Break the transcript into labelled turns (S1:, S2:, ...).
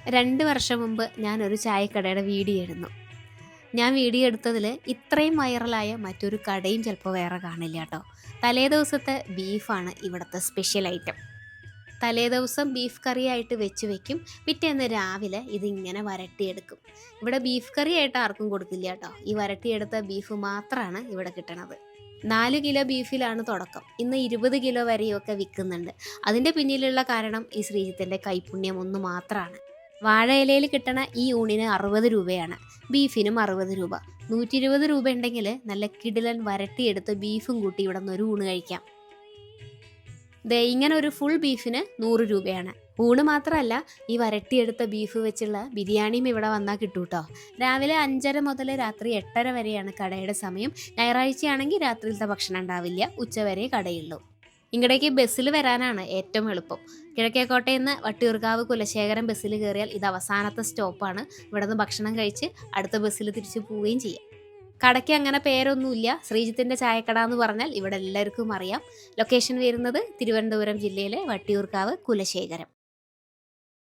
S1: 2 വർഷം മുമ്പ് ഞാനൊരു ചായക്കടയുടെ വീഡിയോ ഇടുന്നു. ഞാൻ വീഡിയോ എടുത്തതിൽ ഇത്രയും വൈറലായ മറ്റൊരു കടയും ചിലപ്പോൾ വേറെ കാണില്ല കേട്ടോ. തലേദിവസത്തെ ബീഫാണ് ഇവിടുത്തെ സ്പെഷ്യൽ ഐറ്റം. തലേദിവസം ബീഫ് കറിയായിട്ട് വെച്ച് വെക്കും, പിറ്റേന്ന് രാവിലെ ഇതിങ്ങനെ വരട്ടിയെടുക്കും. ഇവിടെ ബീഫ് കറിയായിട്ട് ആർക്കും കൊടുക്കില്ല കേട്ടോ. ഈ വരട്ടിയെടുത്ത ബീഫ് മാത്രമാണ് ഇവിടെ കിട്ടണത്. 4 കിലോ ബീഫിലാണ് തുടക്കം. ഇന്ന് 20 കിലോ വരെയൊക്കെ വിൽക്കുന്നുണ്ട്. അതിൻ്റെ പിന്നിലുള്ള കാരണം ഈ ശ്രീജിത്തിൻ്റെ കൈപുണ്യം ഒന്ന് മാത്രമാണ്. വാഴയിലയിൽ കിട്ടണ ഈ ഊണിന് 60 രൂപയാണ്, ബീഫിനും 60 രൂപ. 120 രൂപ ഉണ്ടെങ്കിൽ നല്ല കിടിലൻ വരട്ടിയെടുത്ത് ബീഫും കൂട്ടി ഇവിടെ നിന്ന് ഒരു ഊണ് കഴിക്കാം. ഇങ്ങനെ ഒരു ഫുൾ ബീഫിന് 100 രൂപയാണ്. ഊണ് മാത്രമല്ല, ഈ വരട്ടിയെടുത്ത ബീഫ് വെച്ചുള്ള ബിരിയാണിയും ഇവിടെ വന്നാൽ കിട്ടും കേട്ടോ. രാവിലെ 5:30 മുതൽ രാത്രി 8:30 വരെയാണ് കടയുടെ സമയം. ഞായറാഴ്ചയാണെങ്കിൽ രാത്രിയിലത്തെ ഭക്ഷണം ഉണ്ടാവില്ല, ഉച്ചവരെ കടയുള്ളൂ. ഇങ്ങടേക്ക് ബസ്സിൽ വരാനാണ് ഏറ്റവും എളുപ്പം. കിഴക്കേക്കോട്ടയിൽ നിന്ന് വട്ടിയൂർക്കാവ് കുലശേഖരം ബസ്സിൽ കയറിയാൽ ഇത് അവസാനത്തെ സ്റ്റോപ്പാണ്. ഇവിടെ നിന്ന് ഭക്ഷണം കഴിച്ച് അടുത്ത ബസ്സിൽ തിരിച്ചു പോവുകയും ചെയ്യാം. കടയ്ക്ക് അങ്ങനെ പേരൊന്നുമില്ല. ശ്രീജിത്തിൻ്റെ ചായക്കട എന്ന് പറഞ്ഞാൽ ഇവിടെ എല്ലാവർക്കും അറിയാം. ലൊക്കേഷൻ വരുന്നത് തിരുവനന്തപുരം ജില്ലയിലെ വട്ടിയൂർക്കാവ് കുലശേഖരം.